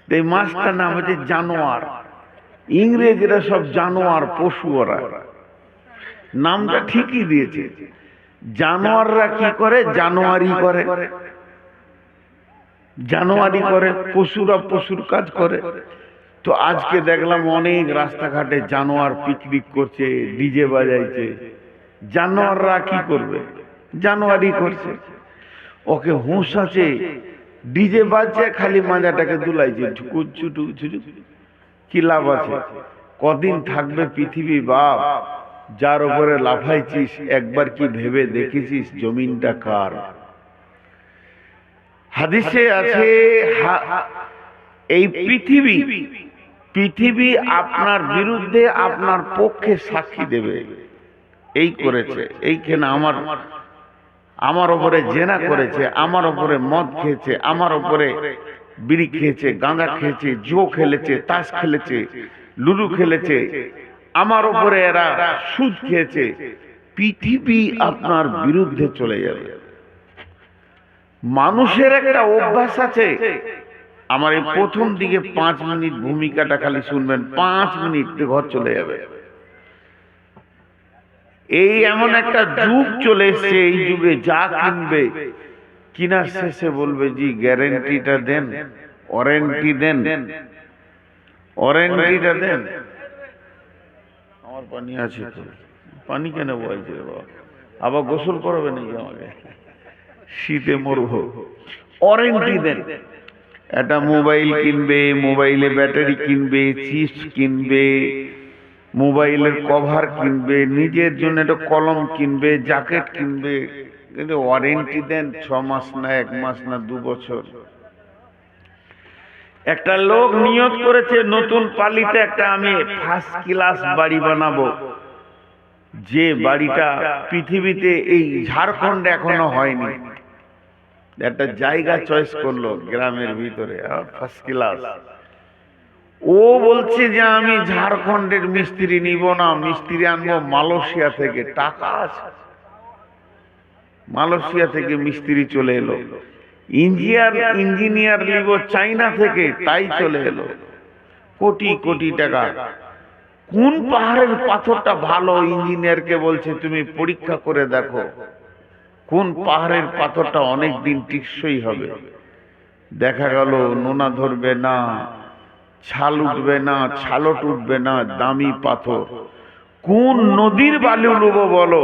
এই মাছটার নাম হচ্ছে জানোয়ার। ইংরেজরা সব জানোয়ার, পশু ওরা, নামটা ঠিকই দিয়েছে। জানোয়াররা কি করে? জানুয়ারি করে, জানুয়ারি করে, পশুরা পশুর কাজ করে। তো আজকে দেখলাম অনেক রাস্তাঘাটে জানোয়ার পিকনিক করছে, ডিজে বাজাইছে। জানোয়াররা কি করবে? জানুয়ারি করছে। ওকে হুঁশ আছে, ডিজে বাজছে, খালি মাজাটাকে দুলাইছে, কি লাভ আছে? কদিন থাকবে পৃথিবী বাপ? যার উপরে লাফাইছিস একবার কি ভেবে দেখেছিস জমিনটা কার? হাদিসে আছে এই পৃথিবী, পৃথিবী আপনার বিরুদ্ধে আপনার পক্ষে সাক্ষী দেবে। এই করেছে, এইখানে আমার উপরে জেনা করেছে, আমার উপরে মদ খেয়েছে, আমার উপরে বিড়ি খেয়েছে, গাঁজা খেয়েছে, জো খেলেছে, তাস খেলেছে, লুডু খেলেছে, আমার উপরে এরা সুদ খেয়েছে। পৃথিবী আপনার বিরুদ্ধে চলে যাবে। মানুষের একটা অভ্যাস আছে, আমার এই প্রথম দিকে 5 মিনিট ভূমিকাটা খালি শুনবেন, 5 মিনিট ঘর চলে যাবে। এই এমন একটা যুগ চলে এসছে, এই যুগে যা কিনবে কিনার শেষে বলবে জি গ্যারেন্টিটা দেন, ওয়ারেন্টি দেন, ওয়ারেন্টিটা দেন। আমার পানি আছে তো, পানি কেন বলছে বাবা? আবার গোসল করবে নাকি আমাকে? শীতে মরবো। ওয়ারেন্টি দেন। একটা মোবাইল কিনবে, মোবাইলে ব্যাটারি কিনবে, চিপস কিনবে, মোবাইলের কভার কিনবে, নিজের জন্য একটা কলম কিনবে, জ্যাকেট কিনবে, কিন্তু ওয়ারেন্টি দেন 6 মাস না 1 মাস না 2 বছর। একটা লোক নিয়ত করেছে নতুন পালিতে একটা আমি ফার্স্ট ক্লাস বাড়ি বানাবো, যে বাড়িটা পৃথিবীতে এই ঝাড়খণ্ডে এখনো হয়নি। একটা জায়গা চয়েস করলো গ্রামের ভিতরে, ফার্স্ট ক্লাস। ও বলছে যে আমি ঝাড়খণ্ডের মিস্ত্রি নিব না, মিস্ত্রি আনবো মালয়েশিয়া থেকে। টাকা আছে, মালয়েশিয়া থেকে মিস্ত্রি চলে এলো। ইঞ্জিনিয়ার নিব চাইনা থেকে, তাই চলে এলো। কোটি কোটি টাকা। কোন পাহাড়ের পাথরটা ভালো? ইঞ্জিনিয়ারকে বলছে তুমি পরীক্ষা করে দেখো কোন পাহাড়ের পাথরটা অনেক দিন টিকসই হবে। দেখা গেল নোনা ধরবে না, ছাল উঠবে না, ছালট উঠবে না, দামি পাথর। কোন নদীর বালু নেবো বলো,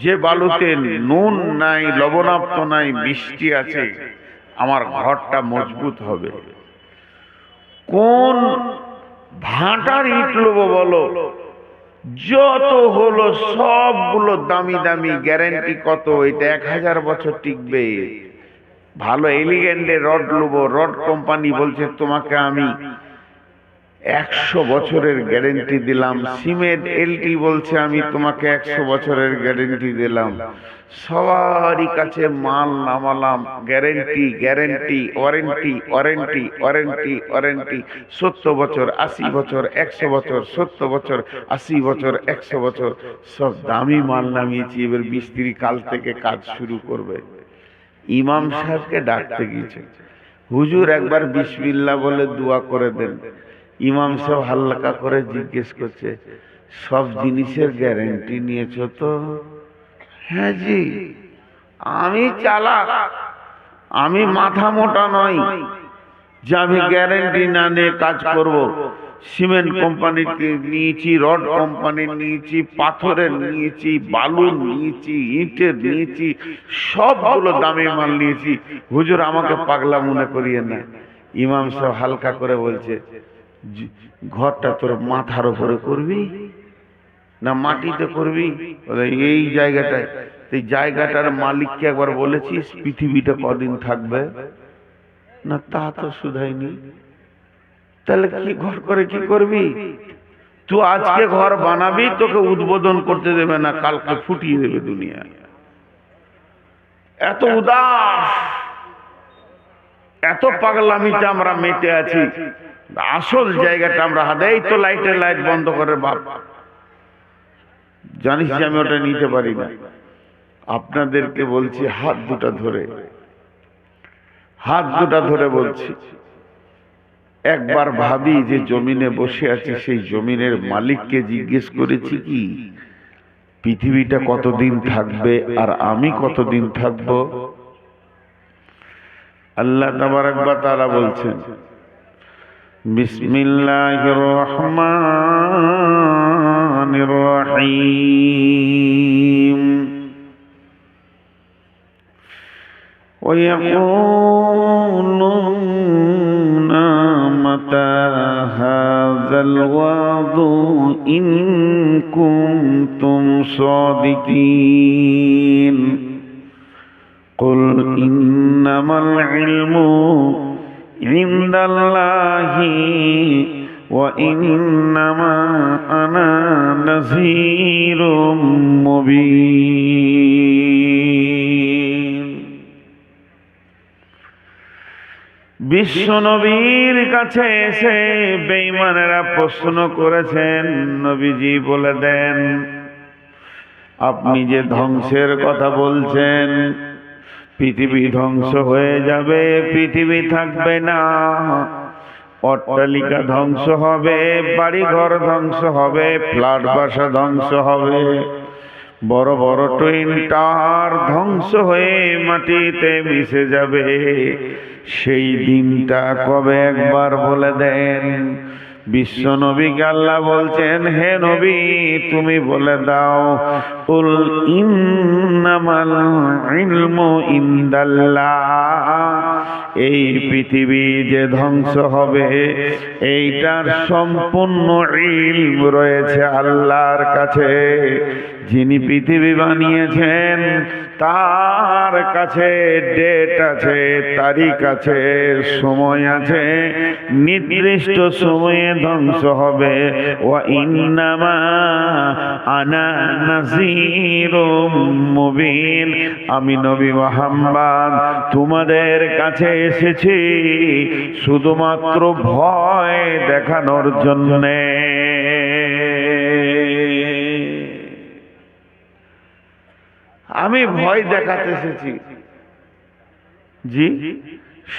যে বালুতে নুন নাই, লবণাক্ত নাই, মিষ্টি আছে, আমার ঘরটা মজবুত হবে। কোন ভাটার ইট নেবো বলো, যত হলো সবগুলো দামি দামি, গ্যারেন্টি কত? এটা 1000 বছর টিকবে। ভালো এলিগেন্টের রড নেবো, রড কোম্পানি বলছে তোমাকে আমি 100 বছরের গ্যারেন্টি দিলাম। সিমেন্ট এলটি বলছে আমি তোমাকে 100 বছরের গ্যারেন্টি দিলাম। সবারই কাছে মাল নামালাম, guarantee guarantee, warranty warranty warranty warranty. 70 বছর, 80 বছর, 100 বছর, 70 বছর, 80 বছর, 100 বছর, সব দামি মাল নামিয়েছি। এবার মিস্ত্রি কাল থেকে কাজ শুরু করবে। ইমাম সাহেবকে ডাকতে গিয়েছে, হুজুর একবার বিসমিল্লাহ বলে দোয়া করে দেন। ইমাম সাহেব হালকা করে জিজ্ঞেস করছে, সব জিনিসের গ্যারেন্টি নিয়েছো তো? হ্যাঁ জি। আমি চালাক, আমি মাথা মোটা নই যে আমি গ্যারেন্টি না নিয়ে কাজ করব। সিমেন্ট কোম্পানিকে নিয়েছি, রড কোম্পানি নিয়েছি, পাথরের নিয়েছি, বালুর নিয়েছি, ইটের নিয়েছি, সবগুলো দামি মাল নিয়েছি। হুজুর আমাকে পাগলা মনে করিয়ে না। ইমাম সাহেব হালকা করে বলছে, ঘরটা তোর মাথার উপরে করবি না মাটিতে করবি? এই জায়গাটায়। এই জায়গাটার মালিককে একবার বলেছিস পৃথিবীটা কদিন থাকবে? না তা তো শুধাইনি। তাহলে কি ঘর করে কি করবি? তুই আজকে ঘর বানাবি, তোকে উদ্বোধন করতে দেবে না, কালকে ফুটিয়ে দেবে দুনিয়া। এত উদাস, এত পাগলামিতে আমরা মেতে আছি। আসল জায়গাটা আমরা হাতে। এই তো লাইটের লাইট বন্ধ করে বাপ, জানিস যে আমি ওটা নিতে পারি না। আপনাদেরকে বলছি হাত দুটা ধরে, হাত দুটা ধরে বলছি, একবার ভাবি যে জমিনে বসে আছি, সেই জমিনের মালিককে জিজ্ঞেস করেছি কি পৃথিবীটা কতদিন থাকবে আর আমি কতদিন থাকব? আল্লাহ তাবারক ওয়া তাআলা বলছেন, বিসমিল্লাহির রহমানির রহিম, ওয়ায়াকুলুনা মাতা হাযাল ওয়াদু ইন কুনতুম সাদিকিন, কুল ইন্নামাল ইলমু ইনদাল্লাহি ওয়া ইন্নামা আনা নাযীরুম মুবিন। বিশ্ব নবীর কাছে এসে বেঈমানেরা প্রশ্ন করেছেন, নবীজি বলে দেন, আপনি যে ধ্বংসের কথা বলছেন, পৃথিবী ধ্বংস হয়ে যাবে, পৃথিবী থাকবে না, অট্টালিকা ধ্বংস হবে, বাড়িঘর ধ্বংস হবে, ফ্ল্যাট বাসা ধ্বংস হবে, বড় বড় টুইন টাওয়ার ধ্বংস হয়ে মাটিতে মিশে যাবে। সেই দিনটা কবে একবার বলে দেন। বিশ্ব নবীকে আল্লাহ বলছেন, হে নবী তুমি বলে দাও, কুল ইন্নামাল ইলমু ইনদাল্লাহ, এই পৃথিবী যে ধ্বংস হবে এইটার সম্পূর্ণ ইলম রয়েছে আল্লাহর কাছে। যিনি পৃথিবী বানিয়েছেন তার কাছে ডেট আছে, তারিখ আছে, সময় আছে, নির্দিষ্ট সময়ে ধ্বংস হবে। ওয়া ইন্নামা আনা নাযীরুম মুবিন, আমি নবী মুহাম্মদ তোমাদের কাছে এসেছি শুধুমাত্র ভয় দেখানোর জন্যে। আমি ভয় দেখাতে এসেছি। জি,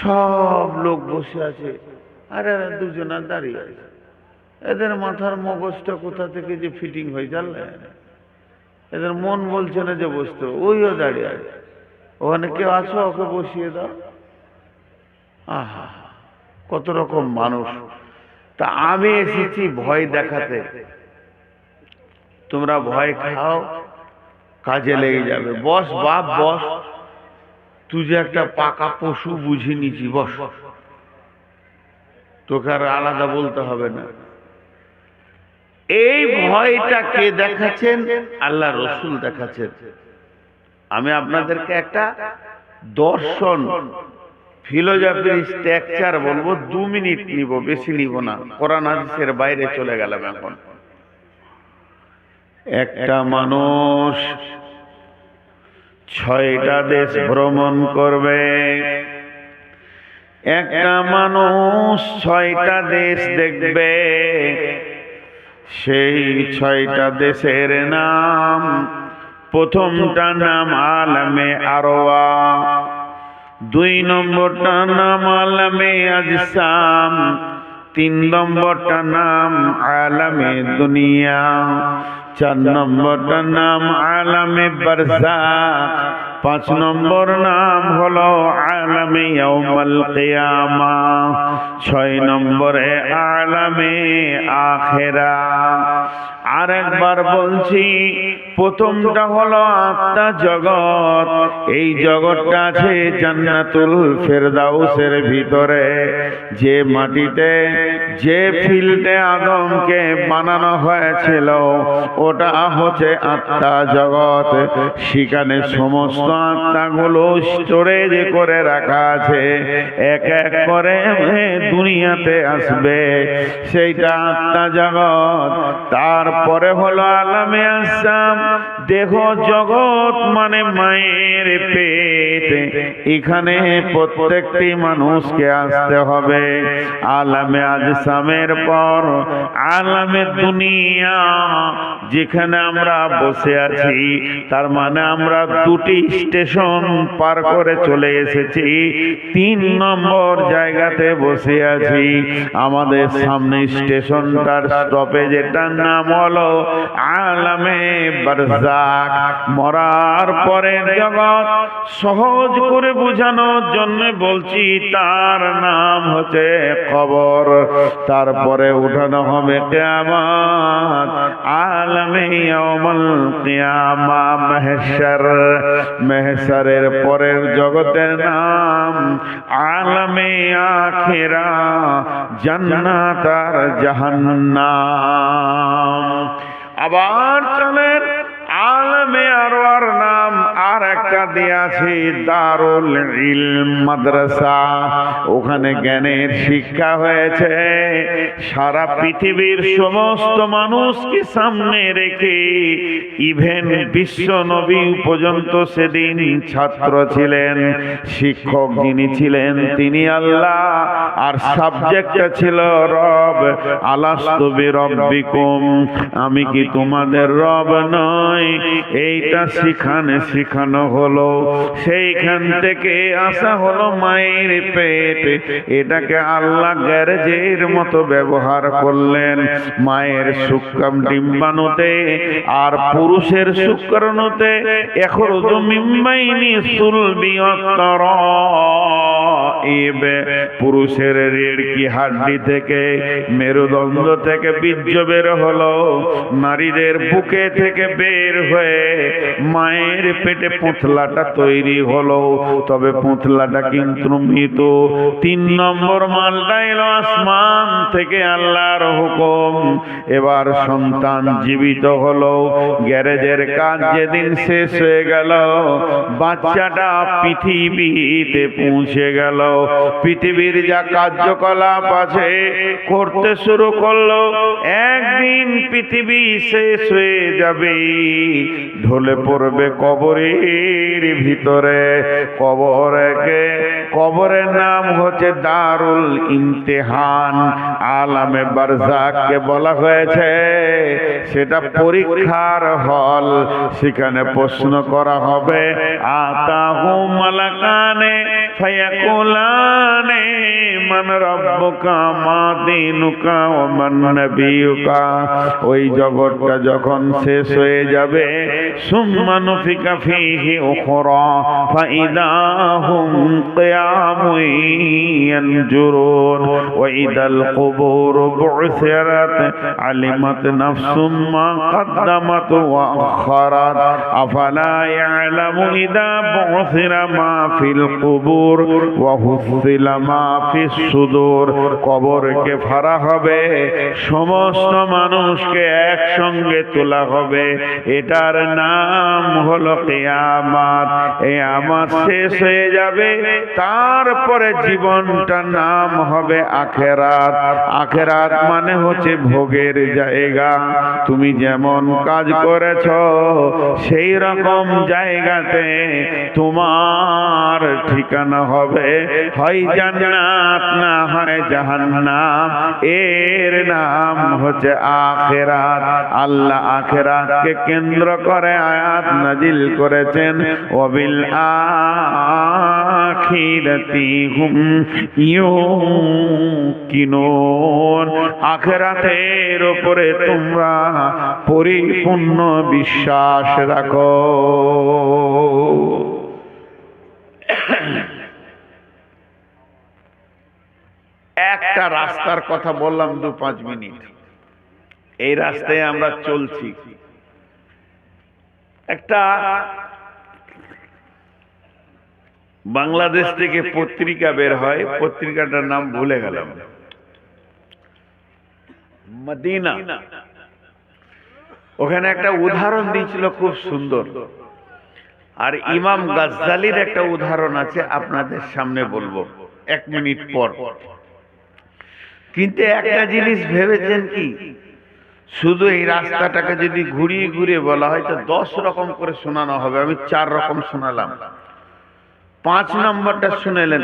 সব লোক বসে আছে আর এরা দুজনা দাঁড়িয়ে আছে। এদের মাথার মগজটা কোথা থেকে যে ফিটিং হয়ে জানলে, এদের মন বলছে না যে বসতে, ওইও দাঁড়িয়ে আছে। ওখানে কেউ আছো, ওকে বসিয়ে দাও। আহা, কত রকম মানুষ। তা আমি এসেছি ভয় দেখাতে, তোমরা ভয় খাও, কাজে লেগে যাবে। বস বাপ বস, তুই যে একটা পাকা পশু বুঝি নিছি, বস, তোকে আর আলাদা বলতে হবে না। এই ভয়টা কে দেখাচ্ছেন? আল্লাহ রসুল দেখাচ্ছেন। আমি আপনাদেরকে একটা দর্শন, ফিলোজফির স্ট্রাকচার বলবো, 2 মিনিট নিব, বেশি নিব না, কোরআন হাদিসের বাইরে চলে গেলাম। এখন একটা মানুষ 6টা দেশ ভ্রমণ করবে, একটা মানুষ 6টা দেশ দেখবে। সেই 6টা দেশের নাম, প্রথমটার নাম আলামে আরওয়া, 2 নম্বরটার নাম আলামে আজসাম, 3 নম্বরটার নাম আলামে দুনিয়া, 4 নম্বরটার নাম আলামে বারজাখ, 5 নম্বর নাম হলো আলামে ইয়াউমাল কিয়ামা, 6 নম্বরে আলামে আখিরা। আর একবার বলছি, প্রথমটা হলো আত্মা জগৎ। এই জগৎটা আছে জান্নাতুল ফেরদাউসের ভিতরে, যে মাটিতে, যে ফিল্ডে আদমকে বানানো হয়েছিল, ওটা হচ্ছে আত্মা জগৎ। সেখানে সমস্ত আত্মাগুলো স্টোরেজ করে রাখা আছে, এক এক করে দুনিয়াতে আসবে, সেইটা আত্মা জগৎ। তারপরে হলো আলামে আসসাম, দেহ জগৎ মানে মায়ের পেট, এখানে প্রত্যেকটি মানুষকে আসতে হবে। আলামে আজসাম বারসামের পর আলামে দুনিয়া যেখানে আমরা বসে আছি, তার মানে আমরা দুটি স্টেশন পার করে চলে এসেছি, 3 নম্বর জায়গাতে বসে আছি। আমাদের সামনে স্টেশনটার স্টপেজ, এটার নাম হলো আলামে বারজাক, মরার পরের জগৎ। সহজ করে বোঝানোর জন্য বলছি, তার নাম হচ্ছে কবর। তারপরে উঠানো হবে কিয়ামত, আলামে ইয়াউমুল কিয়ামা, মাহশর। মাহশরের পরের জগতের নাম আলামে আখিরা, জান্নাত আর জাহান্নাম। আবার চলেন, আলামে আরওয়ার নাম আর একটা দিয়েছে দারুল ইলম, মাদ্রাসা। ওখানে জ্ঞানের শিক্ষা হয়েছে। সারা পৃথিবীর সমস্ত মানুষকে সামনে রেখে ইভেন বিশ্ব নবী পর্যন্ত সেদিন ছাত্র ছিলেন। শিক্ষক যিনি ছিলেন তিনি আল্লাহ, আর সাবজেক্টটা ছিল রব। আলাস্তু বিরব্বিকুম, আমি কি তোমাদের রব নয়? এইটা শিখানো হলো। সেইখান থেকে আসা হলো মায়ের পেট। এটাকে আল্লাহ গ্যারেজের মতো ব্যবহার করলেন। মায়ের শুক্রাম ডিম্বাণুতে আর পুরুষের শুক্রাণুতে ইখরুজু মিন বাইনি সুলবি ওয়াত-তারাইব, পুরুষের রেড়কি হাড্ডি থেকে, মেরুদণ্ড থেকে বীর্য বের হলো। নারীদের বুকে থেকে বের হয়ে মায়ের পেটে পুঁতলাটা তৈরি হলো। তবে পুঁতলাটা কিন্তু মৃত। 3 নম্বর মালটা এলো আসমান থেকে আল্লাহর হুকুম। এবার সন্তান জীবিত হলো। গ্যারেজের কাজ যেদিন শেষ হয়ে গেল, বাচ্চাটা পৃথিবীতে পৌঁছে গেল। পৃথিবীর যা কার্যকলাপ আছে করতে শুরু করলো। একদিন পৃথিবী শেষ হয়ে যাবে, ঢলে পড়বে কবরের ভিতরে। কবরের নাম হচ্ছে দারুল ইমতিহান। আলামে বারজাককে বলা হয়েছে সেটা পরীক্ষার হল। সেখানে প্রশ্ন করা হবে, আতাহু মালাকানে ফায়াকুলানে মান রাব্বুকা মা দীনুকা ওয়া মান নাবিয়ুকা। ওই জগৎটা যখন শেষ হয়ে যাবে, সুম্মা নুফিকা ফীহি উখরা ফাইদা হুম কিয়ামুন ইয়ানজুরুন ওয়া ইদাল কুবুর বু'সিরাত আলিমাত নাফসুম মা কদ্দামাত ওয়া আখারাত আফালা ইয়ালামু ইদা বু'সিরা মা ফিল কুবুর ওয়া হুসিলা মা ফিস সুদূর। কবরকে ফাড়া হবে, সমস্ত মানুষকে একসঙ্গে তোলা হবে। এটার নাম হলো কিয়ামত। কিয়ামত শেষ হয়ে যাবে, তারপরে জীবনটার নাম হবে আখিরাত। আখিরাত মানে হচ্ছে ভোগের জায়গা। তুমি যেমন কাজ করেছো সেই রকম জায়গাতে তোমার ঠিকানা হবে, হয় জান্নাত না হয় জাহান্নাম। এর নাম হচ্ছে আখিরাত। আল্লাহ আখিরাতকে কেন্দ্র করে আয়াত নাজিল করেছেন, ওয়াবিল আখিরাতি হুম ইউকিনুন। আখিরাতের উপরে তোমরা পরিপূর্ণ বিশ্বাস রাখো। একটা রাস্তার কথা বললাম 2-5 মিনিট। এই রাস্তায় আমরা চলছি। একটা বাংলাদেশ থেকে পত্রিকা বের হয়, পত্রিকাটার নাম ভুলে গেলাম, মদিনা। ওখানে একটা উদাহরণ দিয়েছিল খুব সুন্দর। আর ইমাম গাজ্জালির একটা উদাহরণ আছে, আপনাদের সামনে বলবো 1 মিনিট পর। কিন্তু একটা জিনিস ভেবেছেন কি, শুধু এই রাস্তাটাকে যদি ঘুরিয়ে ঘুরিয়ে বলা হয় তো 10 রকম করে শোনানো হবে। আমি 4 রকম শোনালাম। 5 নম্বরটা শুনেলেন।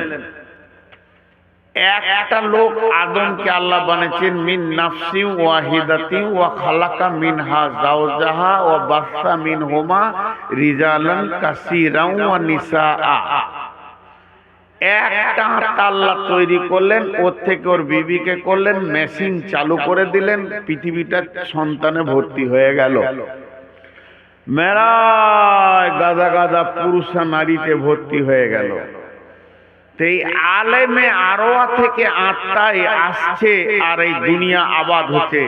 একটা লোক আদমকে আল্লাহ বানিয়েছেন মিন নাফসি ওয়াহিদাতি ওয়া খালাকা মিনহা যাওজাহা ওয়া বাসসা মিনহুমা রিজালান কাসীরান ওয়া নিসাআ। একটা আল্লাহ তৈরি করলেন, ওর থেকে ওর বিবিকে করলেন, মেশিন চালু করে দিলেন, পৃথিবীটা সন্তানে ভর্তি হয়ে গেল। মেলায় গাদা গাদা পুরুষ নারীতে ভর্তি হয়ে গেল। এই আলেমে আরওয়া থেকে আত্মায় আসছে আর এই দুনিয়া আবাদ হচ্ছে।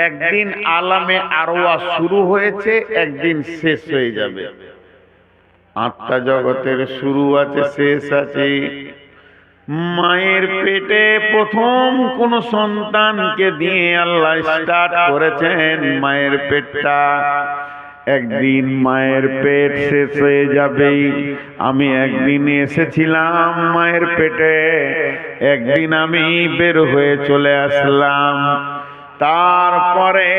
একদিন আলেমে আরওয়া শুরু হয়েছে, একদিন শেষ হয়ে যাবে। আত্মা জগতের শুরু আছে, শেষ আছে। মায়ের পেটে প্রথম কোন সন্তানকে দিয়ে আল্লাহ স্টার্ট করেছেন। মায়ের পেটটা একদিন মায়ের পেট শেষ হয়ে যাবে। আমি একদিন এসেছিলাম মায়ের পেটে, একদিন আমি বের হয়ে চলে আসলাম। তারপরে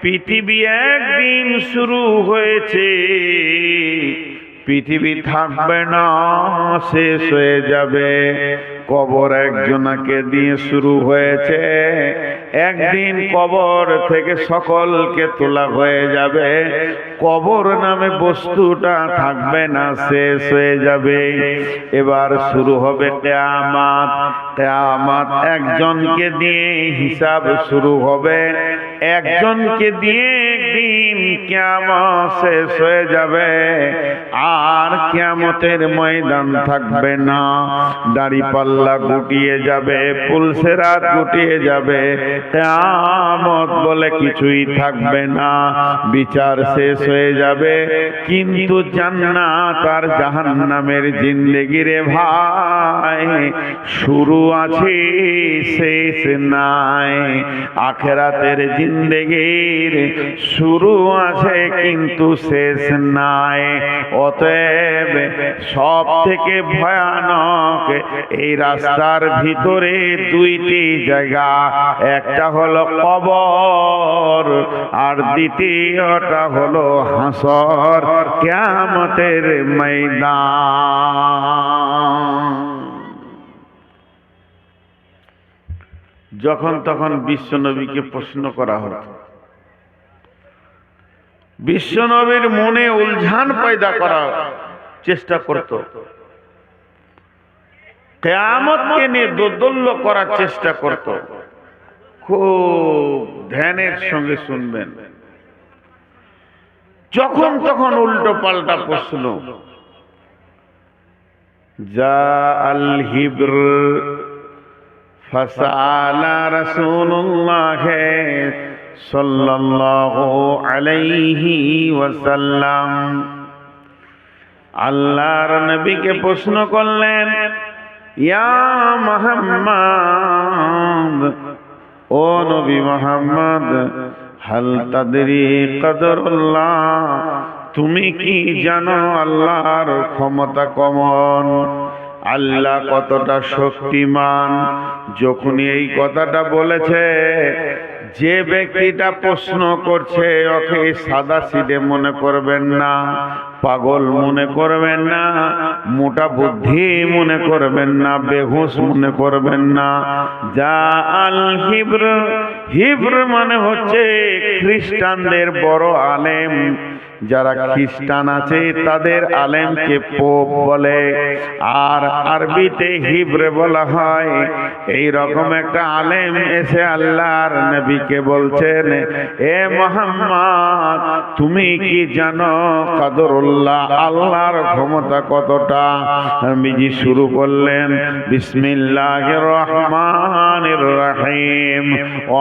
পৃথিবী একদিন শুরু হয়েছে, পৃথিবী থাকবে না, শেষ হয়ে যাবে। কবর একজনকে দিয়ে শুরু হয়েছে, একদিন কবর থেকে সকলকে তোলা হয়ে যাবে। কবর নামে বস্তুটা থাকবে না, শেষ হয়ে যাবে। এবার শুরু হবে কিয়ামত। কিয়ামত একজনকে দিয়ে হিসাব শুরু হবে, একজনকে দিয়ে একদিন কিয়ামত শেষ হয়ে যাবে। আর কিয়ামতের ময়দান থাকবে না, দাড়িপাল্লা গুটিয়ে যাবে, পুলসেরাত গুটিয়ে যাবে। কিয়ামত বলে কিছুই থাকবে না, বিচার শেষ হয়ে যাবে। কিন্তু জান্নাত আর জাহান্নামের জিন্দেগি রে ভাই, শুরু আছে শেষ নাই। আখিরাতের জিন্দেগির শুরু আছে কিন্তু শেষ নাই। অতএব সব থেকে ভয়ানক এই রাস্তার ভিতরে দুইটি জায়গা, একটা হলো কবর আর দ্বিতীয়টা হলো হাসর, কিয়ামতের ময়দান। যখন তখন বিশ্বনবীকে প্রশ্ন করা হতো, বিশ্বনবীর মনে উলঝান পয়দা করার চেষ্টা করত, কিয়ামতকে নিয়ে দোদুল্য করার চেষ্টা করত। খুব ধ্যানের সঙ্গে শুনবেন। যখন তখন উল্টো পাল্টা প্রশ্ন। যা আল হিব্র ফাসালা রাসূলুল্লাহ সাল্লাল্লাহু আলাইহি ওয়াসাল্লাম, আল্লাহর নবীকে প্রশ্ন করলেন, ইয়া মুহাম্মদ, ও নবী মুহাম্মদ, হাল তাদরি কদরুল্লাহ, তুমি কি জানো আল্লাহর ক্ষমতা কেমন, আল্লাহ কতটা শক্তিমান? যখনই এই কথাটা বলেছে, যে ব্যক্তিটা প্রশ্ন করছে ওকে সাদা সিধে মনে করবেন না, পাগল মনে করবেন না, মোটা বুদ্ধি মনে করবেন না, বেহুশ মনে করবেন না। যা আল হিব্র, হিব্র মানে হচ্ছে খ্রিস্টানদের বড় আলেম। যারা খ্রিস্টান আছে তাদের আলেমকে পোপ বলে, আর আরবিতে হিব্রে বলা হয়। এই রকম একটা আলেম এসে আল্লাহর নবীকে বলছেন, এ মুহাম্মদ, তুমি কি জানো কদরুল্লাহ, আল্লাহর ক্ষমতা কতটা? নবীজি শুরু করলেন, বিসমিল্লাহির রহমানির রহিম,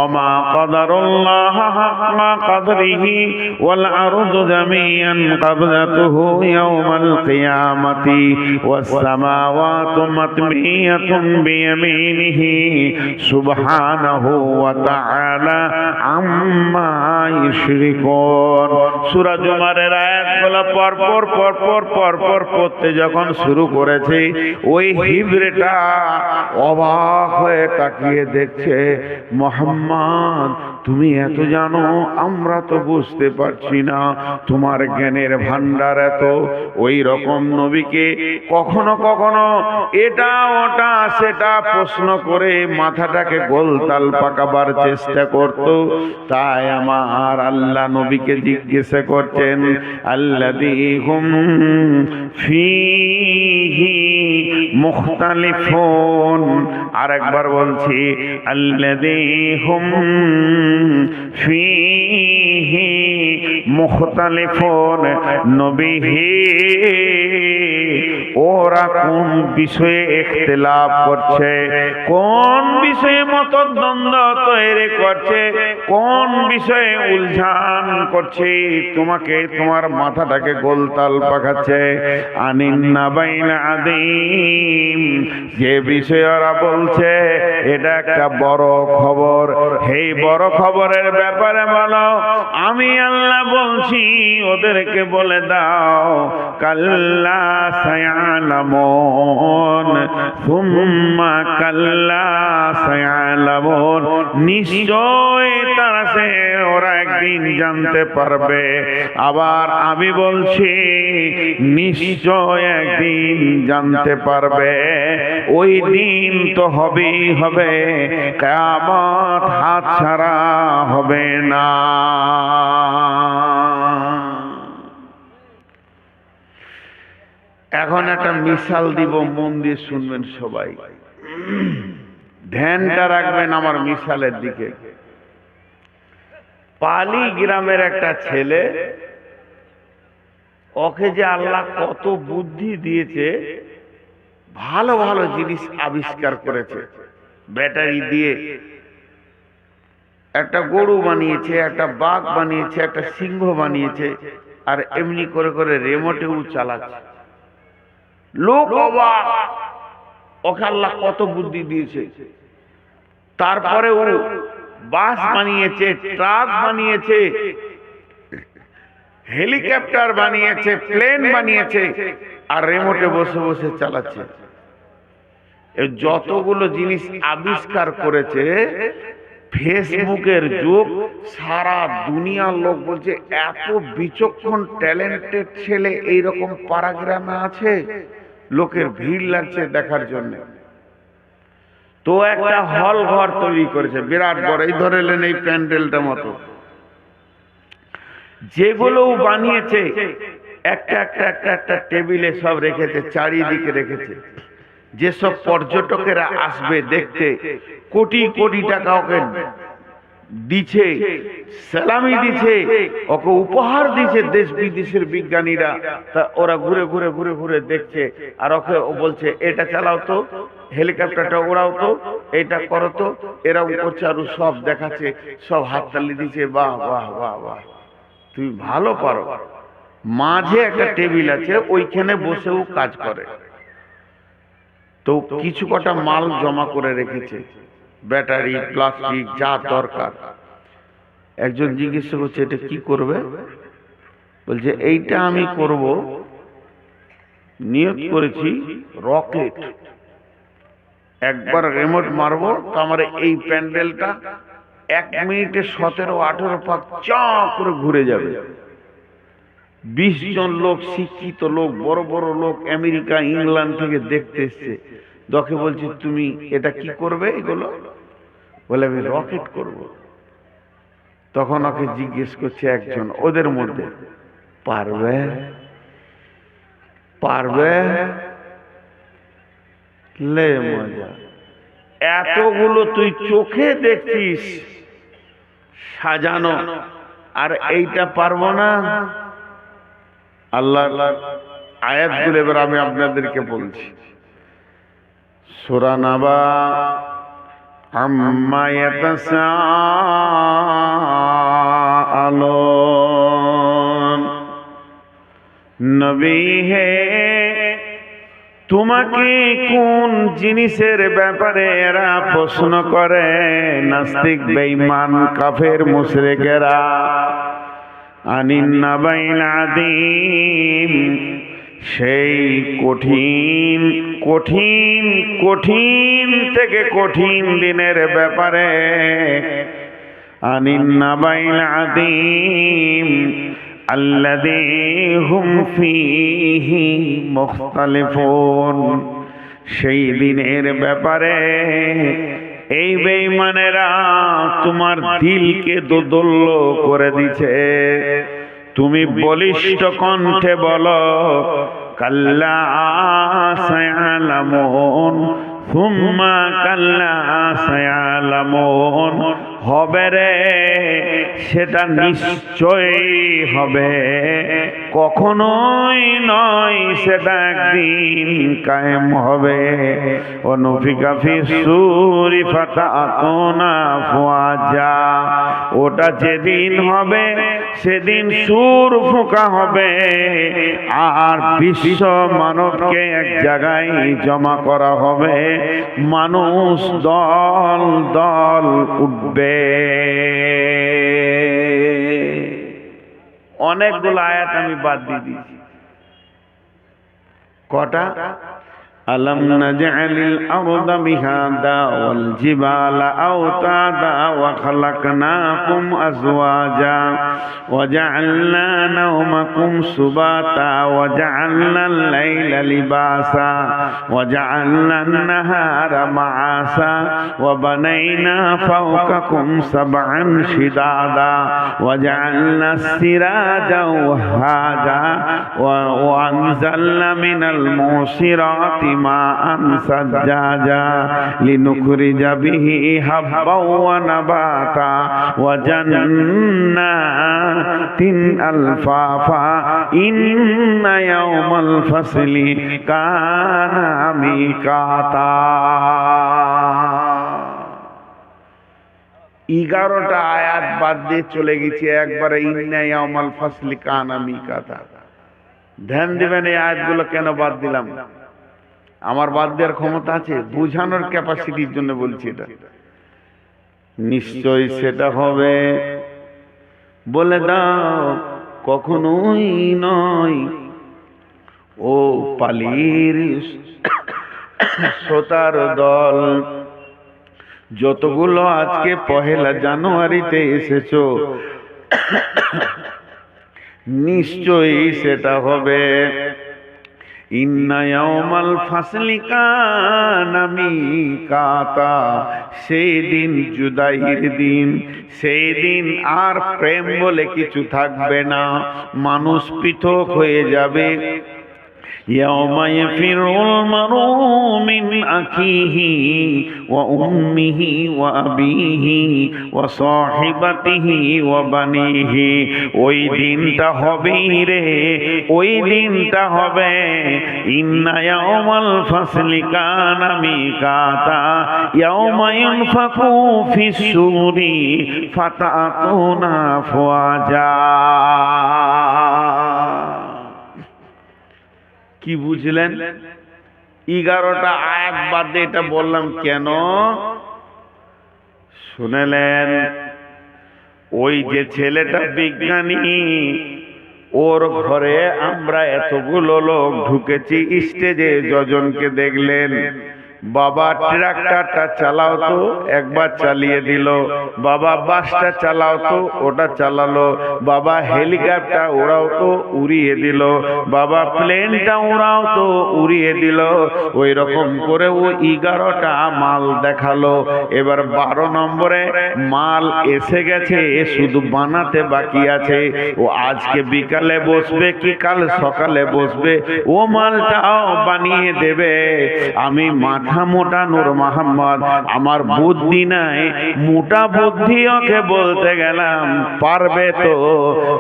ওমা কদরুল্লাহ হাক্কা কদরিহি ওয়াল আরদু জামিআন কবজাতুহু ইয়াওমাল কিয়ামাতি ওয়াস সামাওয়াতু মাতমিয়াতুন বিয়ামিনিহি সুবহানাহু ওয়া তাআলা আম্মা ইউশরিকুন। সূরা জুমারের আয়াতগুলো পরপর পড়তে যখন শুরু করেছে, ওই হিব্রেটা অবাক হয়ে তাকিয়ে দেখছে, মুহাম্মদ তুমি এত জানো, আমরা তো বুঝতে পারছি না, তোমার জ্ঞানের ভান্ডার এত। ওই রকম নবীকে কখনো কখনো এটা ওটা সেটা প্রশ্ন করে মাথাটাকে গোলতাল পাকাবার চেষ্টা করত। তাই আমার আল্লাহ নবীকে জিজ্ঞাসা করছেন, আল্লাযী হুম ফীহি মুখতালিফুন। আরেকবার বলছি, আল্লাযী হুম ফীহি মুখতালিফুন। নবী হে, ওরা কোন বিষয়ে ইখতিলাফ করছে, কোন বিষয়ে মতদ্বন্দ্ব তৈরি করছে, কোন বিষয়ে উলঝান করছে, তোমাকে তোমার মাথাটাকে গোলতাল পাকাচ্ছে। আনিন নাবাইল আযীম, যে বিষয়ে ওরা বলছে এটা একটা বড় খবর, এই বড় খবরের ব্যাপারে বলো। আমি আল্লাহ বলছি ওদেরকে বলে দাও, কাল্লা সায়ালামুন সুম্মা কাল্লা সায়ালামুন, নিশ্চয় তারা সে ওরা একদিন জানতে পারবে। আবার আমি বলছি নিশ্চয় একদিন জানতে পারবে। ওই দিন তো হবেই হবে, কিয়ামত হাতছাড়া হবে না। এখন একটা মিসাল দিব, মন দিয়ে শুনবেন সবাই, ধ্যানটা রাখবেন আমার মিসালের দিকে। পালি গ্রামের একটা ছেলে, ওকে যে আল্লাহ কত বুদ্ধি দিয়েছে, ভালো ভালো জিনিস আবিষ্কার করেছে। ব্যাটারি দিয়ে একটা গরু বানিয়েছে, একটা বাঘ বানিয়েছে, একটা সিংহ বানিয়েছে, আর এমনি করে করে রিমোটেও চালাচ্ছে। লোক অবাক, ওকে আল্লাহ কত বুদ্ধি দিয়েছে। তারপরে ও বাস বানিয়েছে, ট্রাক বানিয়েছে, হেলিকপ্টার বানিয়েছে, প্লেন বানিয়েছে, আর রিমোটে বসে বসে চালাচ্ছে। এই যতগুলো জিনিস আবিষ্কার করেছে, ফেসবুকের যুগ, সারা দুনিয়ার লোক বলছে এত বিচক্ষণ ট্যালেন্টেড ছেলে এইরকম পাড়াগ্রামে আছে, লোকের ভিড় লাগছে দেখার জন্য। তো একটা হল ঘর তৈরি করেছে বিরাট বড়, এই ধরেলেন এই প্যান্ডেলটা মতো। যেগুলো বানিয়েছে একটা একটা একটা একটা টেবিলে সব রেখেছে, চারিদিকে রেখেছে। যেসব পর্যটকেরা আসবে দেখতে, কোটি কোটি টাকা ওকে দিছে, সালামি দিছে, ওকে উপহার দিছে দেশ বিদেশের বিজ্ঞানীরা। তা ওরা ঘুরে ঘুরে ঘুরে ঘুরে দেখছে, আর ওকে ও বলছে এটা চালাও তো, হেলিকপ্টারটা ওড়াও তো, এটা করো তো, এরকম করছে, আর সব দেখাচ্ছে, সব হাততালি দিচ্ছে, বাহ বাহ বাহ বাহ, তুমি ভালো পারো। মাঝে একটা টেবিল আছে, ওইখানে বসেও কাজ করে। তো কিছু কটা মাল জমা করে রেখেছে, ব্যাটারি, প্লাস্টিক, যা দরকার। একজন জিজ্ঞেস করছে এটা কি করবে? বলছে এইটা আমি করব, নিয়ত করেছি রকেট। একবার রিমোট মারবো তো আমার এই প্যান্ডেলটা 1 মিনিটে 17-18 পাক চা করে ঘুরে যাবে। 20 জন লোক, শিক্ষিত লোক, বড় বড় লোক, আমেরিকা ইংল্যান্ড থেকে দেখতে এসছে। দকে বলছি তুমি এটা কি করবে এগুলো? বলে আমি রকেট করব। তখন ওকে জিজ্ঞেস করছে একজন ওদের মধ্যে, পারবে? পারবে? লে মজা, এতগুলো তুই চোখে দেখছিস সাজানো, আর এইটা পারবো না? আল্লাহ আয়াতগুলো এবার আমি আপনাদেরকে বলছি। সূরা নাবা, আম্মা ইয়াতাসাআলুন, নবী হে তোমাকে কোন জিনিসের ব্যাপারে এরা প্রশ্ন করে? নাস্তিক, বেঈমান, কাফের, মুশরিকেরা। আনিন নাবাইল আযীম, সেই কঠিন কঠিন কঠিন থেকে কঠিন দিনের ব্যাপারে। আনিন নাবাইল আযীম আল্লাযী হুম ফীহি মুখতালিফুন। সেই দিনের ব্যাপারে এই বেঈমানেরা তোমার দিলকে দোদুল্য করে দিছে। তুমি বলিষ্ঠ কণ্ঠে বলো কাল্লা সায়ালামুন সুম্মা কাল্লা সায়ালামুন, হবে রে সেটা নিশ্চয়ই হবে, কখনোই নয় সেটা একদিন কায়েম হবে। অনুফিকা ফিস সূরি ফাতাতুনা আফওয়াজা, ওটা যেদিন হবে সেদিন সুর ফোঁকা হবে আর বিশ্ব মানবকে এক জায়গায় জমা করা হবে, মানুষ দল দল উঠবে। অনেকগুলো আয়াত আমি বাদ দিয়ে দিয়েছি। কটা? আলম নাজআলিল আরদা মিহাদা ওয়াল জিবালা আওতাদা ওয়া খালাকনাকুম আজওয়াজা ওয়া জাআলনা নাওমাকুম সুবাতা ওয়া জাআলনাল লাইলা লিবাসা ওয়া জাআলনান নাহারা মাআসা ওয়া বানাইনা ফাওকাকুম সাবআন শিদাদা ওয়া জাআলনাস সিরাজা ওয়াহাজা ওয়া আনজালনা মিনাল মুসিরাতি মাআন সাজ্জাজা লিনুখরিজা বিহি হাব্বাও ওয়া নাবাতা ওয়া জান্নাতিন আলফাফা ইন্না ইয়াওমাল ফাসলি কানা মিকাতা। 11টা আয়াত বাদ দিয়ে চলে গেছি একবারে ইন্না ইয়াওমাল ফাসলি কানা মিকাতা। ধ্যান দিবেন এই আয়াতগুলো কেন বাদ দিলাম। আমার বাদ দেওয়ার ক্ষমতা আছে, বুঝানোর ক্যাপাসিটির জন্য বলছি এটা। নিশ্চয় সেটা হবে, বলে দাও কখনোই নয়। ও পালির শ্রোতার দল, যতগুলো আজকে 1 জানুয়ারিতে এসেছো, নিশ্চয়ই সেটা হবে। ইন্না ইয়াওমাল ফাসলি কানা মিকাতা, সেই দিন জুদাইয়ের দিন, সেই দিন আর প্রেম বলে কিছু থাকবে না, মানুষ পৃথক হয়ে যাবে। يوم يفر المرء من أخيه وأمه وأبيه وصاحبته وبنيه। ওই দিনটা হবে রে, ওই দিনটা হবে। ইন্না ইয়াওমাল ফাসলি কানা মিকাতা ইয়াওমা ইউনফাকু ফিস সূরি ফাতাতুনা আফওয়াজা। কি বুঝলেন? 11টা আয়াত বাদে এটা বললাম কেন শুনেলেন? ওই যে ছেলেটা বিজ্ঞানী, ওর ঘরে আমরা এতগুলো লোক ঢুকেছি, স্টেজে যজনকে দেখলেন। বাবা ট্রাক্টরটা চালাও তো, একবার চালিয়ে দিল। বাবা বাসটা চালাও তো, ওটা চালালো। বাবা হেলিকপ্টার ওড়াও তো, উড়িয়ে দিল। বাবা প্লেনটা ওড়াও তো, উড়িয়ে দিল। ওই রকম করে ও 11টা মাল দেখালো। এবার 12 নম্বরে মাল এসে গেছে, শুধু বানাতে বাকি আছে। ও আজকে বিকালে বসবে কি কাল সকালে বসবে, ও মালটাও বানিয়ে দেবে। আমি মাথা মোটা নূর মোহাম্মদ, আমার বুদ্ধি নাই, মোটা বুদ্ধি ওকে বলতে গেলাম পারবে তো,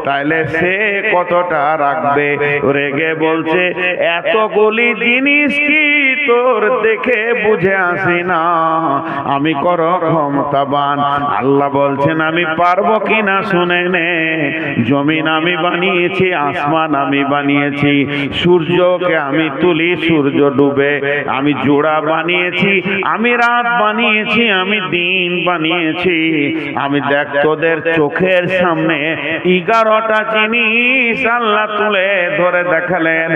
তাইলে সে কতটা রাখবে? রেগে বলছে এতগুলি জিনিস কি তোর দেখে বুঝে আসি না, আমি কর ক্ষমতাবান। আল্লাহ বলছেন আমি পারবো কিনা শুনে নে। জমিন আমি বানিয়েছি, আসমান আমি বানিয়েছি, সূর্যকে আমি তুলি, সূর্য ডুবে। আমি জোড়া বানিয়েছি, আমি রাত বানিয়েছি, আমি দিন বানিয়েছি। আমি দেখ তোদের চোখের সামনে 11টা জিনিস আল্লাহ তুলে ধরে দেখালেন।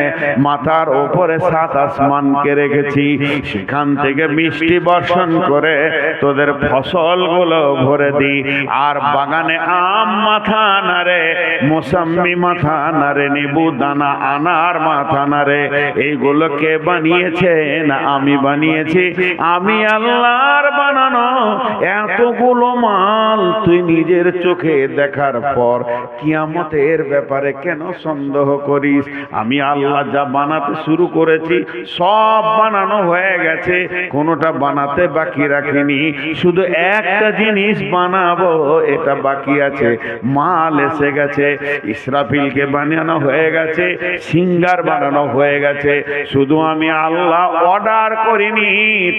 মাথার উপরে 7 আসমানকে রেখে রেখেছি, সেখান থেকে বৃষ্টি বর্ষণ করে তোদের ফসলগুলো ভরে দিই। আর বাগানে আম মাথা নাড়ে, মোসাম্মি মাথা নাড়ে, নেবু দানা, আনার মাথা নাড়ে। এইগুলো কে বানিয়েছে? না আমি বানিয়েছি। আমি আল্লাহর বানানো এতগুলো মাল তুই নিজের চোখে দেখার পর কিয়ামতের ব্যাপারে কেন সন্দেহ করিস? আমি আল্লাহ যা বানাতে শুরু করেছি সব বানানো হয়ে গেছে, কোনোটা বানাতে বাকি রাখিনি। শুধু একটা জিনিস বানাবো, এটা বাকি আছে। মাল এসে গেছে, ইসরাফিলকে বানানো হয়ে গেছে, সিঙ্গার বানানো হয়ে গেছে, শুধু আমি আল্লাহ অর্ডার করিনি।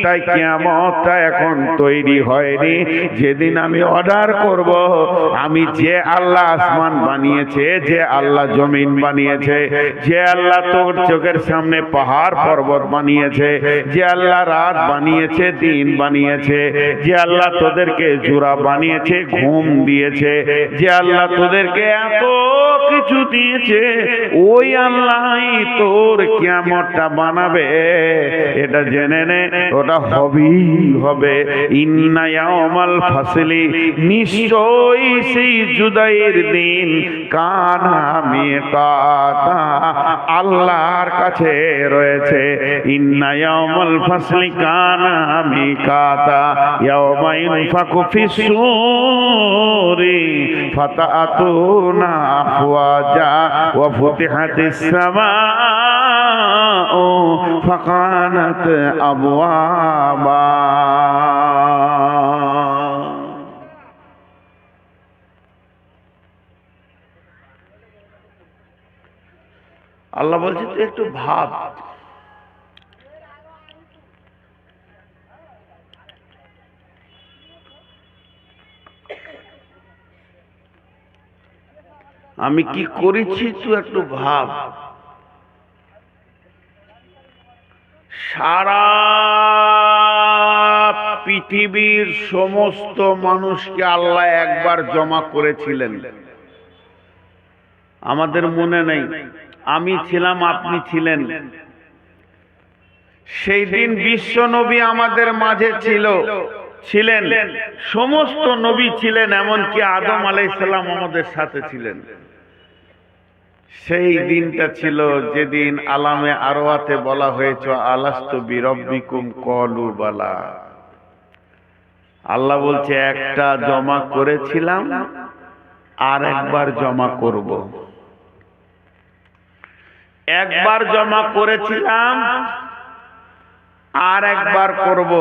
তাই কিয়ামতটা এখন তৈরি হয়নি। যেদিন আমি অর্ডার করব, আমি যে আল্লাহ আসমান বানিয়েছে, যে আল্লাহ জমিন বানিয়েছে, যে আল্লাহ তোর চোখের সামনে পাহাড় পর্বত বানিয়েছে, যে আল্লাহ রাত বানিয়েছে, দিন বানিয়েছে, যে আল্লাহ তোদেরকে জোড়া বানিয়েছে, ঘুম দিয়েছে, যে আল্লাহ তোদেরকে এত কিছু দিয়েছে, ওই আল্লাহই তোর কিয়ামতটা বানাবে। এটা জেনে নে, ওটা হবেই হবে। ইন্না ইয়াউমাল ফাসলি, নিশ্চয়ই সেই জুদাইয়ের দিন, কানা মিকাতা, আল্লাহর কাছে রয়েছে। ইন্না ইয়াউমাল ফাসলি কানা মিকাতা, ইয়াউমা ইনফাকু ফিস সূরি ফাতাতুনা আফওয়াজা ওয়া ফুতিহাতিস সামাউ ফাকানাত আবওয়াবা। আল্লাহ বলছে তুই একটু ভাব, আমি কি করেছি তুই একটু ভাব। সারা পৃথিবীর সমস্ত মানুষকে আল্লাহ একবার জমা করেছিলেন, আমাদের মনে নেই। আমি ছিলাম, আপনি ছিলেন। সেই দিন বিশ্ব নবী আমাদের মাঝে ছিলেন, সমস্ত নবী ছিলেন, এমনকি আদম আলাইহিস সালাম আমাদের সাথে ছিলেন। সেই দিনটা ছিল যেদিন আলামে আরওয়াতে বলা হয়েছে আলাস্তু বিরব্বিকুম ক্বালু বালা। আল্লাহ বলছে একটা জমা করেছিলাম, আর একবার জমা করব। একবার জমা করেছিলাম, আর একবার করব।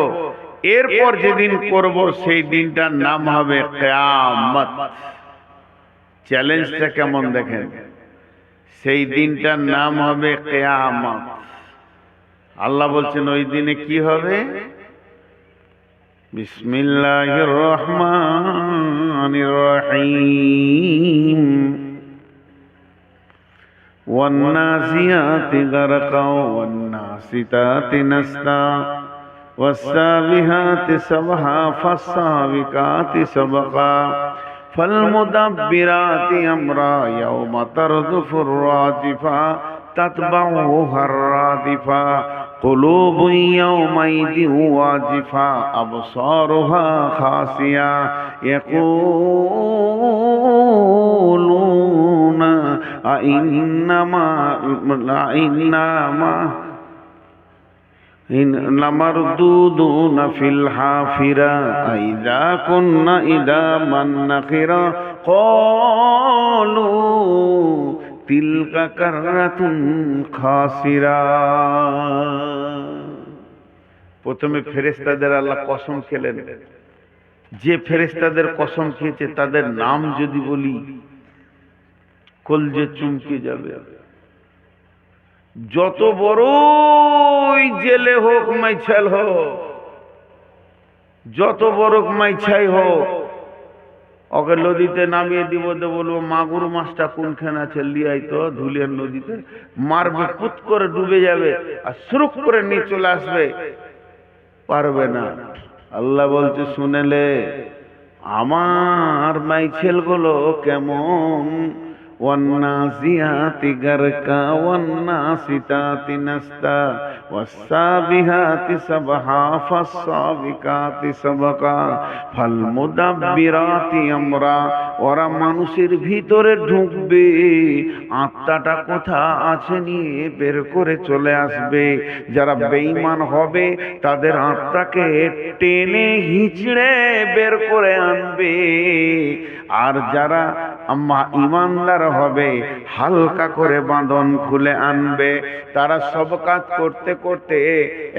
এরপর যেদিন করব সেই দিনটার নাম হবে কিয়ামত। চ্যালেঞ্জটা কেমন দেখেন, সেই দিনটার নাম হবে কিয়ামত। আল্লাহ বলছেন ওই দিনে কি হবে? বিসমিল্লাহির রহমানির রহিম। ওয়ান্নাসিয়াতি গারকা ওয়ান্নাসিতাতি নাসতা ওয়াসসাবিহাতি সাবহা ফাসসাবিকাতি সাবকা ফালমুদাব্বিরাতি আমরা ইয়াওমা তারজুফুর রাদিফা তাতবাউহার রাদিফা কুলুবুন ইয়াওমাইযিন ওয়াজিফা আবসারুহা খাসিয়া ইয়াকুলুনা আইন্নামা লামারদুদুনা ফিল হাফিরা আইযা কুন্না ইদামান নাখিরা ক্বালু তিলকা কাররাতুন খাসিরা। প্রথমে ফেরেশতাদের আল্লাহ কসম খেলেন, যে ফেরেশতাদের কসম খেয়েছে তাদের নাম যদি বলি কলজে চুমকে যাবে। যত বড়ই জেলে হোক, মাইছাল হোক, যত বড় মাইছাই হোক, ওকে নদীতে নামিয়ে দিব, বলবো মাগুর মাছটা কোনখানে আছে লিয়াই তো, ধুলিয়ার নদীতে মারবে, পুত করে ডুবে যাবে, আর সুরুক করে নিয়ে চলে আসবে, পারবে না। আল্লাহ বলছে শুনেলে আমার মাইছেল গুলো কেমন, والنازعات غرقا والناشطات نشطا والسابحات سبحا فالسابقات سبقا فالمدبرات امرا। ওরা মানুষের ভিতরে ঢুকবে, আত্মাটা কোথা আছে নিয়ে বের করে চলে আসবে। যারা বেঈমান হবে তাদের আত্মাকে টেনে হিচড়ে বের করে আনবে, আর যারা ইমানদার হবে হালকা করে বাঁধন খুলে আনবে। তারা সব কাজ করতে করতে,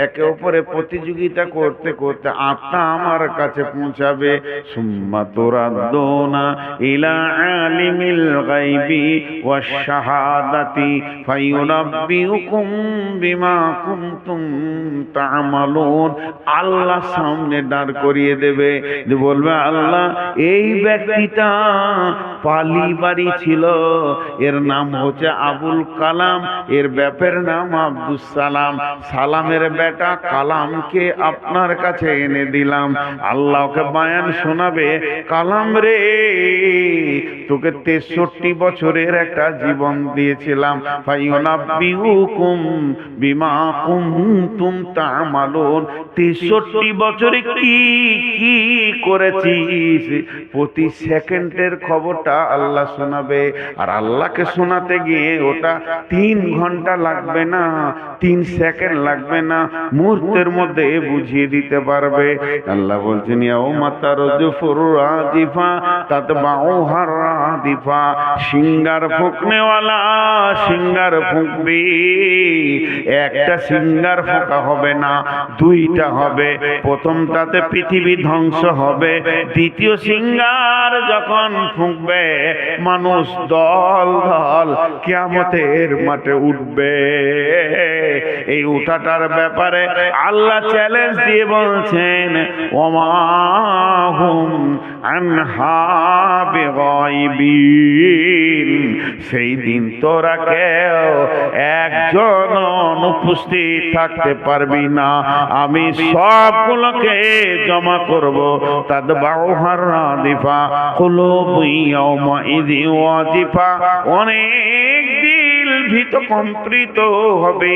একে অপরে প্রতিযোগিতা করতে করতে আত্মা আমার কাছে পৌঁছাবে। সুম্মা তুরাদ্দুনা ইলা আলিমিল গায়বি ওয়াশ শাহাদাতি ফায়ুনাব্বিউকুম বিমা কুনতুম তা'মালুন। আল্লাহ সামনে দাঁড় করিয়ে দেবে, বলবে আল্লাহ এই ব্যক্তিটা পালি বাড়ি ছিল, এর নাম হচ্ছে আবুল কালাম, এর বাপের নাম আব্দুস সালাম, সালামের বেটা কালামকে আপনার কাছে এনে দিলাম। আল্লাহকে বায়ান শোনাবে, কালাম রে তোকে 63 বছরের একটা জীবন দিয়েছিলাম। ফায়ুনাব্বিউকুম বিমা কুনতুম তা'মালুন। 63 বছরে কি কি করেছিস প্রতি সেকেন্ডের খবরটা আল্লাহ শোনাবে। আর আল্লাহকে শোনাতে গিয়ে ওটা 3 ঘন্টা লাগবে না, 3 সেকেন্ড লাগবে না, মুহূর্তের মধ্যে বুঝিয়ে দিতে পারবে। আল্লাহ বলছেন ইয়াউমা তারজুফুর রাদিফা তাতবাউহার রাদিফা। সিঙ্গার ফুঁকনেওয়ালা সিঙ্গার ফুঁকবে, একটা সিঙ্গার ফোঁকা হবে না, 2টা হবে। প্রথমটাতে পৃথিবী ধ্বংস হবে, দ্বিতীয় সিঙ্গার যখন ফুঁকবে মানুষ দল দল কিয়ামতের মাঠে উঠবে। এই উঠাটার ব্যাপারে আল্লাহ চ্যালেঞ্জ দিয়ে বলছেন ওমা হুম আনহা বিগাইবিন। সেই দিন তোরা কেউ একজন অনুপস্থিত থাকতে পারবি না, আমি সবগুলোকে জমা করব। তাতবাউহার রাদিফা কুলুবু ইয়াউমাইযি ওয়াজিফা। অনেক দিল ভীত কম্পিত হবে।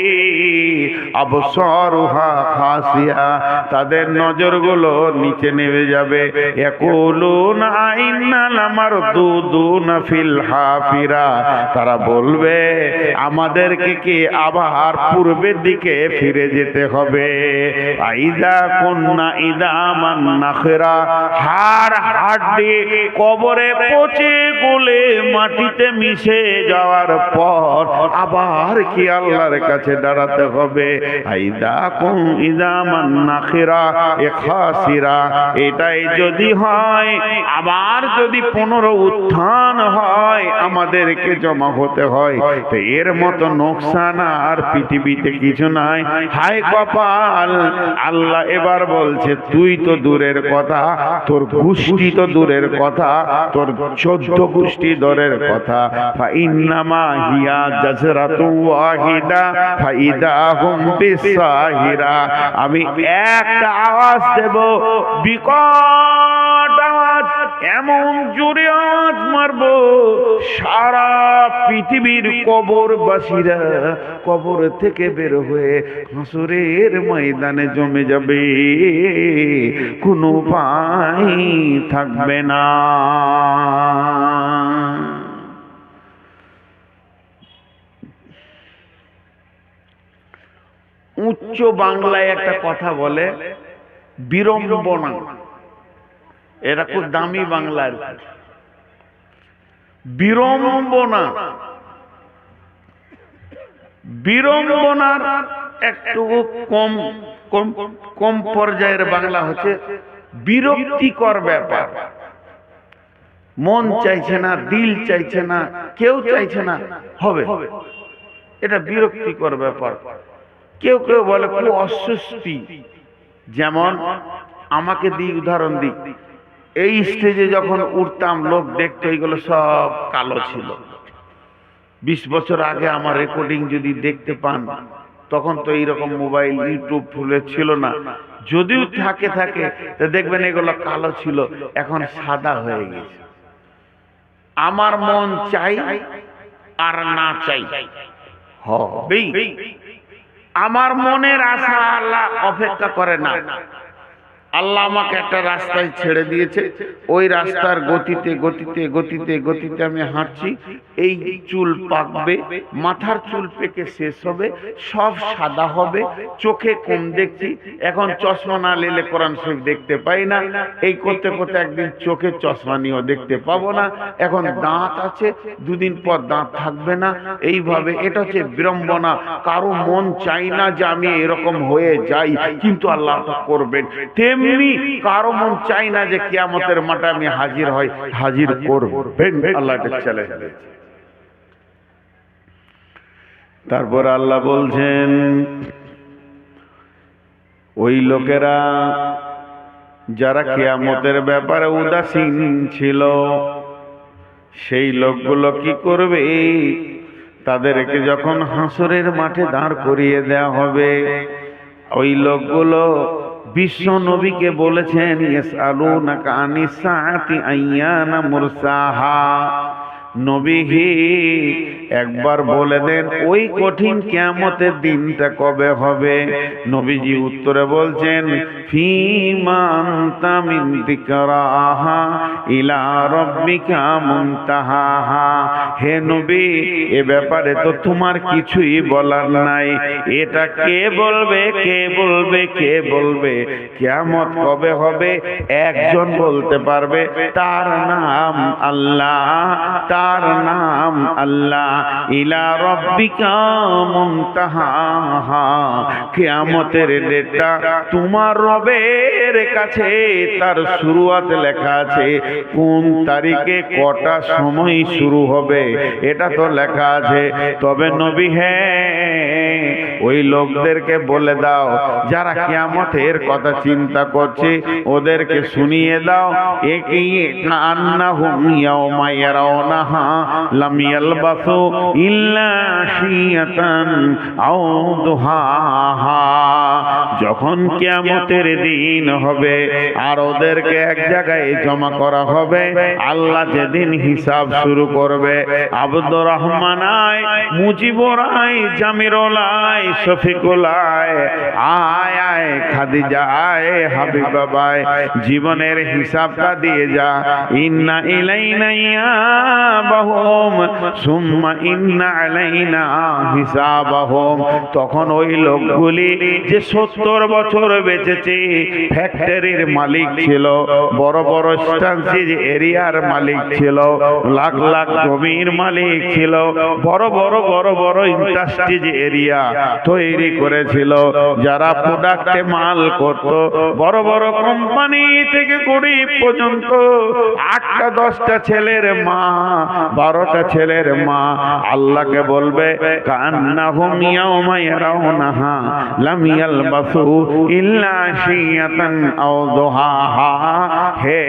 আবসারুহা খাসিয়া, তাদের নজরগুলো নিচে নেমে যাবে। ইয়াকুলুনা আইন্না লামারদুদুনা ফিল হাফিরা। তারা বলবে আমাদেরকে কি আবার পূর্বের দিকে ফিরে যেতে হবে। আইদা কুন্না ইদামান নাখরা, হাড় হাড্ডি কবরে পচে গলে মাটিতে মিশে যাওয়ার পর আবার কি আল্লাহর কাছে দাঁড়াতে হবে। আইদা কুন ইদামান নাখরা খাসিরা। এটাই যদি হয়, আবার যদি পুনরুত্থান হয়, আমাদেরকে জমা হতে হয়, তো এর মতো নোকসান আর পৃথিবীতে কিছু নাই। হায় কপাল। আল্লাহ এবার বলছে তুই তো দূরের কথা, তোর গোষ্ঠী তো দূরের কথা, তোর 14 গোষ্ঠী দূরের কথা। ফাইন্নামা হিয়া জাজরাতু ওয়াহিদা ফাইদা হুম বিসাহিরা। আমি একটা আওয়াজ দেব, বিকট আওয়াজ, এমন জোরে আওয়াজ মারব সারা পৃথিবীর কবরবাসীরা কবর থেকে বের হয়ে হাসরের ময়দানে জমে যাবে, কোনো উপায় থাকবে না। উচ্চ বাংলায় একটা কথা বলে বিড়ম্বনা, এটা খুব দামি বাংলার। বিড়ম্বনা, বিড়ম্বনার একটু কম কম কম পর্যায়ের বাংলা হচ্ছে বিরক্তিকর ব্যাপার। মন চাইছে না, দিল চাইছে না, কেউ চাইছে না, হবে, এটা বিরক্তিকর ব্যাপার। কেউ কেউ বলে খুব অস্বস্তি। যেমন আমাকে দিই, উদাহরণ দিই, এই স্টেজে যখন উঠতাম লোক দেখতো এগুলো সব কালো ছিল। 20 বছর আগে আমার রেকর্ডিং যদি দেখতে পান, তখন তো এইরকম মোবাইল ইউটিউব ফুলে ছিল না, যদিও থাকে তো দেখবেন এগুলো কালো ছিল, এখন সাদা হয়ে গেছে। আমার মন চাই আর না চাই হবেই। আমার মনের আশা আল্লাহ অপেক্ষা করে না। আল্লাহ আমাকে একটা রাস্তায় ছেড়ে দিয়েছে, ওই রাস্তার গতিতে গতিতে গতিতে গতিতে আমি হাঁটছি। এই চুল পাকবে, মাথার চুল পেকে শেষ হবে, সব সাদা হবে, চোখে কম দেখছি, এখন চশমা না নিলে কোরআন শরীফ দেখতে পাই না, এই করতে করতে একদিন চোখে চশমা নিয়েও দেখতে পাবো না, এখন দাঁত আছে, দুদিন পর দাঁত থাকবে না, এইভাবে। এটা হচ্ছে বিড়ম্বনা। কারো মন চাই না যে আমি এরকম হয়ে যাই, কিন্তু আল্লাহ তা করবেন। তেমনি কারো মন চাই না যে কিয়ামতের মাঠে আমি হাজির হই, হাজির করবেন আল্লাহ। এটা চ্যালেঞ্জ দিয়েছে। তারপর আল্লাহ বলছেন, ওই লোকেরা যারা কিয়ামতের ব্যাপারে উদাসীন ছিল, সেই লোকগুলো কি করবে? তাদেরকে যখন হাসরের মাঠে দাঁড় করিয়ে দেয়া হবে, ওই লোকগুলো বিশ্ব নবীকে বলেছেন, ইয়াসআলুনাকা আনিস সাআতি আইয়ানা মুরসাহা। নবী হে, একবার বলে দেন ওই কঠিন কিয়ামতের দিনটা কবে হবে? নবীজি উত্তরে বলছেন, ফীমা আনতা মিন যিকরাহা ইলা রাব্বিকা মুনতাহাহা। হে নবী, এ ব্যাপারে তো তোমার কিছুই বলার নাই। এটা কে বলবে, কে বলবে, কে বলবে? কিয়ামত কবে হবে একজন বলতে পারবে, তার নাম আল্লাহ, তার নাম আল্লাহ। ইলা রাব্বিকা মুনতাহাহা। কিয়ামতের ডেটটা তোমার রবের কাছে, তার শুরুয়াত লেখা আছে, কোন তারিখে কটা সময় শুরু হবে এটা তো লেখা আছে। তবে নবী হ্যাঁ, ওই লোকদেরকে বলে দাও যারা কিয়ামতের কথা চিন্তা করছে, ওদেরকে শুনিয়ে দাও, একি আন্নাহুম ইয়াওমা ইয়ারাউনাহা লাম ইয়ালবাসু ইল্লা আশিয়াতান আও দুহাহা। যখন কিয়ামতের দিন হবে আর ওদেরকে এক জায়গায় জমা করা হবে, আল্লাহ যেদিন হিসাব শুরু করবে, আব্দুর রহমান আয়, মুজিবুর আয়, জামিরুল আয়, শফিকুল আয়, আয় আয়, খাদিজা আয়, হাবিবা বাই, জীবনের হিসাবটা দিয়ে যা। ইন্না ইলাইনা ইয়াবাহুম সুম্মা ইন্না আলাইনা হিসাবাহুম। তখন ওই লোকগুলি যে 70 বছর বেঁচেছে, ফ্যাক্টরির মালিক ছিল, বড় বড় স্ট্যান্সিজ এরিয়ার মালিক ছিল, লাখ লাখ জমির মালিক ছিল, বড় বড় বড় বড় ইন্ডাস্ট্রিজ এরিয়া তৈরি করেছিল, যারা প্রোডাক্টে মাল করত, বড় বড় কোম্পানি থেকে গরিব পর্যন্ত, 8টা 10টা ছেলের মা, 12টা ছেলের মা আল্লাহকে বলবে, কান্নাহুম ইয়াওমা ইয়ারাউনাহা লাম ইয়ালবাসু ইল্লা আশিয়াতান আও দুহাহা। হে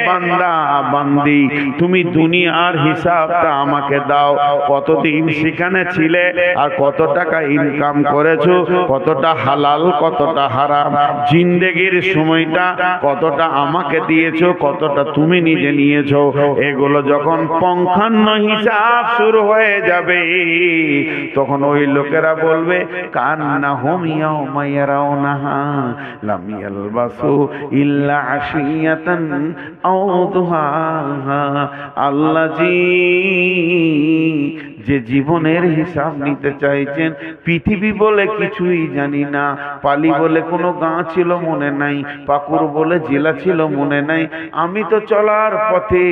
বান্দা বান্দি, তুমি দুনিয়ার হিসাবটা আমাকে দাও, কতদিন সেখানে ছিলে আর কত টাকা ইনকাম করেছো, কতটা হালাল কতটা হারাম, জিন্দেগির সময়টা কতটা আমাকে দিয়েছো, কতটা তুমি নিজে নিয়েছো। এগুলো যখন পঙ্খান্ন হিসাব শুরু হয়ে যাবে, তখন ওই লোকেরা বলবে, কান্নাহুম ইয়াওমা ইয়ারাউনাহা লাম ইয়ালবাসু ইল্লা আশিয়াতান আও দুহাহা। আল্লাহ জি যে জীবনের হিসাব নিতে চাইছেন, পৃথিবী বলে কিছুই জানি না, পালি বলে কোনো গাঁ ছিল মনে নাই, পাকুর বলে জেলা ছিল মনে নাই, আমি তো চলার পথে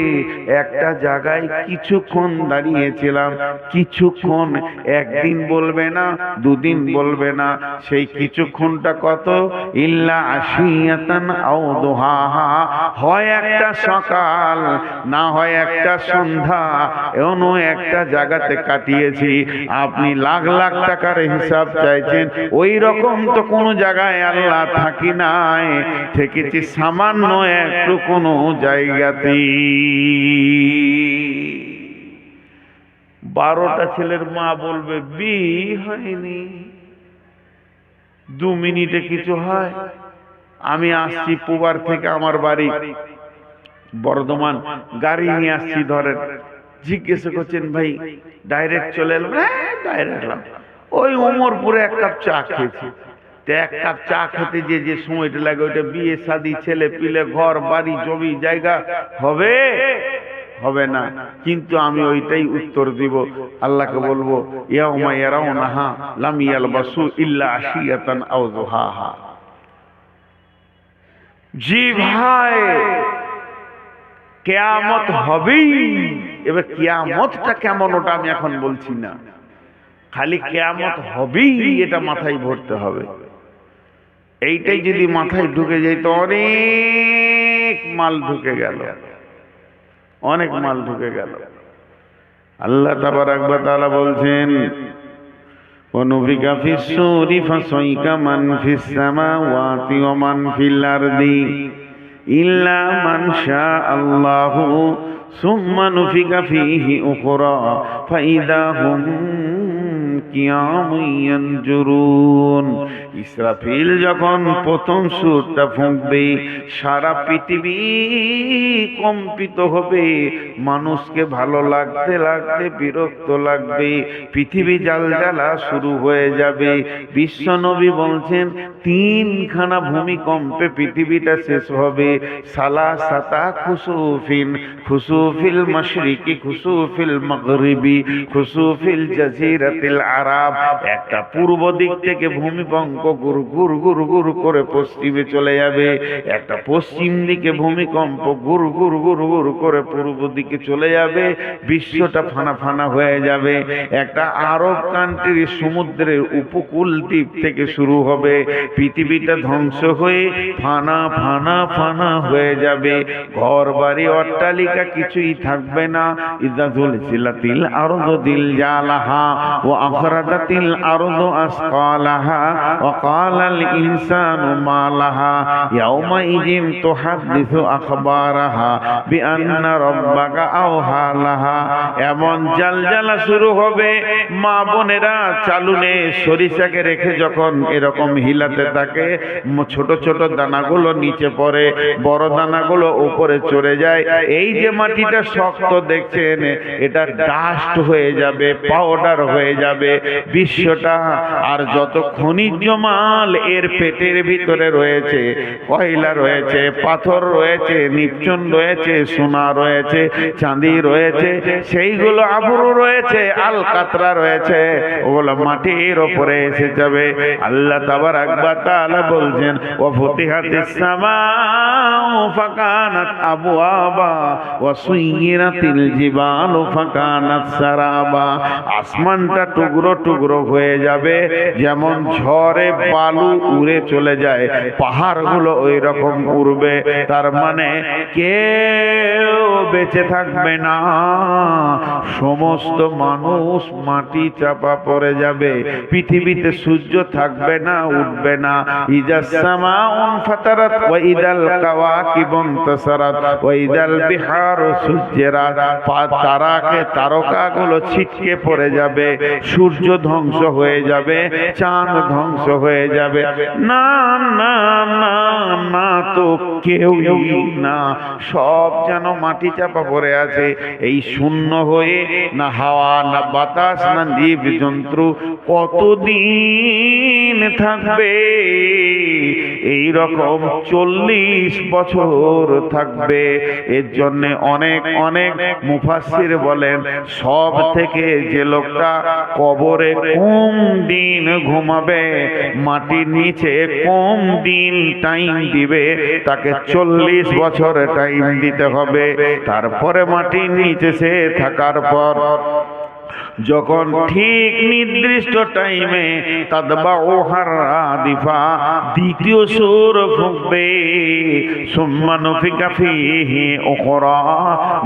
একটা জায়গায় কিছুক্ষণ দাঁড়িয়েছিলাম, কিছুক্ষণ, একদিন বলবে না, দুদিন বলবে না, সেই কিছুক্ষণটা কত? ইল্লা আশিয়াতান আও দুহাহা। হয় একটা সকাল, না হয় একটা সন্ধ্যা, এমন একটা জায়গাতে কাটিয়েছি। আপনি লাখ লাখ টাকার হিসাব চাইছেন, ওই রকম তো কোনো জায়গায় আল্লাহ থাকি নাই, থেকেছি সামান্য একটু কোনো জায়গাতে। 12টা ছেলের মা বলবে, বিয়ে হয়নি, 2 মিনিটে কিছু হয়? আমি আসছি পুবার থেকে আমার বাড়ি, বর্ধমান গাড়ি নিয়ে আসছি ধরেন, জিজ্ঞেস করছেন ভাই ডাইরেক্ট চলে এলাম? হ্যাঁ ডাইরেক্ট এলাম। ওই ওমরপুরে এক কাপ চা খেয়েছি। তো এক কাপ চা খেতে যে সময়টা লাগে, ওইটা বিয়ে শাদী ছেলে পিলে ঘর বাড়ি জমি জায়গা হবে হবে না। কিন্তু আমি ওইটাই উত্তর দিব, আল্লাহকে বলবো ইয়াউমা ইয়ারাউনাহা লাম ইয়ালবাসু ইল্লা আশিয়াতান আও যুহাহা। জি ভাই, কিয়ামত হবেই। এবার কিয়ামতটা কেমন ওটা আমি এখন বলছি না, খালি কিয়ামত হবেই এটা মাথায় ভরতে হবে। এইটাই যদি মাথায় ঢুকে যায় তো অনেক মাল ঢুকে গেল, অনেক মাল ঢুকে গেল। আল্লাহ তাবারাক ওয়া তাআলা বলছেন ওয়ানুফিকা ফিস-সূরি ফাসাইকা মান ফিস-সামাওয়াতি ওয়া মান ফিল-আরদি ইল্লা মান শাআল্লাহু সুম্মা নুফিকা ফীহি উখরা ফাইদা হুম কিয়ামুন ইয়ানজুরুন। ইসরাফিল যখন প্রথম সুরটা ফুঁকবে সারা পৃথিবী কম্পিত হবে, মানুষকে ভালো লাগতে লাগতে বিরক্ত লাগবে, পৃথিবী জালজালা শুরু হয়ে যাবে। বিশ্ব নবী বলছেন তিনখানা ভূমিকম্পে পৃথিবীটা শেষ হবে। সালাসাতা খুসুফিন, খুসুফিল মাশরিকি, খুসুফিল মাগরিবি, খুসুফিল জাজিরাতিল আরাব। একটা পূর্ব দিক থেকে ভূমিকম্প গুর গুর গুর গুর করে পশ্চিমে চলে যাবে, একটা পশ্চিম দিকে ভূমিকম্প গুর গুর গুর গুর করে পূর্ব দিকে চলে যাবে, বিশ্বটা ফানা ফানা হয়ে যাবে। একটা আরব কান্ট্রির সমুদ্রের উপকূল দ্বীপ থেকে শুরু হবে, পৃথিবীটা ধ্বংস হয়ে ফানা ফানা ফানা হয়ে যাবে, ঘর বাড়ি অট্টালিকা কিছুই থাকবে না। ইযা যুলজিলাতিল আরদু জিলজালাহা ওয়া আখরাজাতিল আরদু আসকালাহা ওয়া ক্বালাল ইনসানু মা লাহা ইয়াওমা ইযিন তুহাদ্দিসু আখবারাহা বিআন্না রাব্বাকা আওহা লাহা। এমন জালজালা শুরু হবে, মা বোনেরা চালুনে সরিষাকে রেখে যখন এরকম হিলাতে থাকে, ছোট ছোট দানাগুলো নিচে পড়ে, বড় দানাগুলো উপরে চড়ে যায়। এই যে মাটিটা শক্ত দেখছেন, এটা ডাস্ট হয়ে যাবে, পাউডার হয়ে যাবে বিশ্বটা। আর যত খনিজ মাল এর পেটের ভিতরে রয়েছে, কয়লা রয়েছে, পাথর রয়েছে, নিপচন রয়েছে, সোনা রয়েছে, চাঁদি রয়েছে, সেইগুলো আবরু রয়েছে, আলকাতরা রয়েছে, ওগুলো মাটির ওপরে এসে যাবে। আল্লাহ তাবারাক ওয়া তাআলা বলছেন ওয়া ফুতিহাতিস সামাউ ফাকানাত আবওয়াবা ওয়া সুয়িরাতিল জিবালু ফাকানাত সারাবা। আসমানটা টুকরো টুকরো হয়ে যাবে, যেমন ঝড়ে বালু উড়ে চলে যায়, পাহাড়গুলো ওই রকম উড়বে। তার মানে কেউ বেঁচে থাকবে না, সমস্ত মানুষ মাটি চাপা পড়ে যাবে, পৃথিবীতে সূর্য থাকবে না, উঠবে না। ইজাস সামাউন ফাতারাত ওয়া ইদাল কাওয়াকিবুন তাসারাত ওয়া ইদাল বিহারু সুজ্জিরাত। তারকাগুলো ছিটকে পড়ে যাবে, সূর্য ধ্বংস হয়ে যাবে, চাঁদ ধ্বংস হয়ে যাবে। না না না না, তো কেউ না, সব যেন মাটি চাপা পড়ে আছে। এই শূন্য হয়ে না হাওয়া, না বাতাস, না জীব জন্তু কতদিন থাকবে? এই রকম 40 বছর থাকবে। এর জন্য অনেক অনেক মুফাসসির বলেন সব থেকে যে লোকটা কবরে কম দিন ঘুমাবে, মাটির নিচে কম দিন টাইম দিবে, তাকে 40 বছর টাইম দিতে হবে। তারপরে মাটির নিচে সে থাকার পর যখন ঠিক নির্দিষ্ট টাইমে তাদবাউহার রাদিফা, দ্বিতীয় সূর ফুঁকবে, সুম্মা নুফিকা ফীহি উখরা,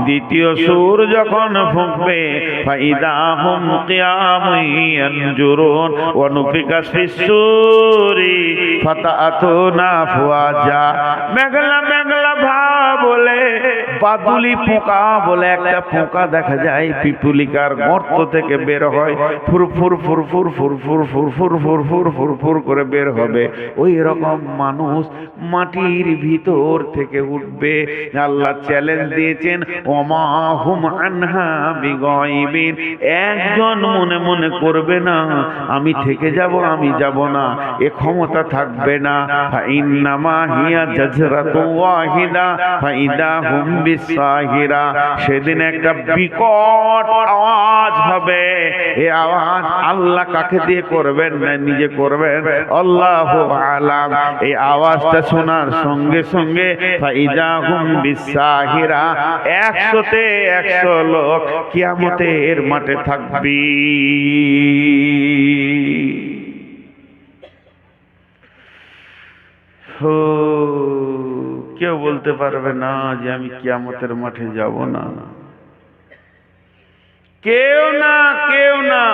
দ্বিতীয় সূর যখন ফুঁকবে, ফাইদা হুম কিয়ামুন ইয়ানজুরুন ওয়া নুফিকা ফিস-সূরি ফাতাতুনা আফওয়াজা। মেঘলা মেঘলা ভাব বলে পাদুলি পোকা বলে একটা পোকা দেখা যায় পিপুলিকার গর্ত থেকে বের হয়, ফুরফুর ফুরফুর ফুরফুর ফুরফুর ফুরফুর ফুরফুর করে বের হবে। ওই রকম মানুষ মাটির ভিতর থেকে উঠবে। আল্লাহ চ্যালেঞ্জ দিয়েছেন, ওমা হুম আনহা বিগাইবিন। একজন মনে মনে করবে না আমি থেকে যাব, আমি যাব না, এ ক্ষমতা থাকবে না। ফাইন্নামা হিয়া জাজরাতু ওয়াহিদা ফাইদা হুম বিসাহিরা। সেদিন একটা বিকট আওয়াজ হবে। এই আওয়াজ আল্লাহ কাকে দিয়ে করবেন না নিজে করবেন, আল্লাহু আলাম। এই আওয়াজটা শোনার সঙ্গে সঙ্গে ফাইদা হুম বিসাহিরা, 100তে 100 লোক কিয়ামতের মাঠে থাকবে। কেউ বলতে পারবে না যে আমি কিয়ামতের মাঠে যাব না, কেউ না, কেউ না।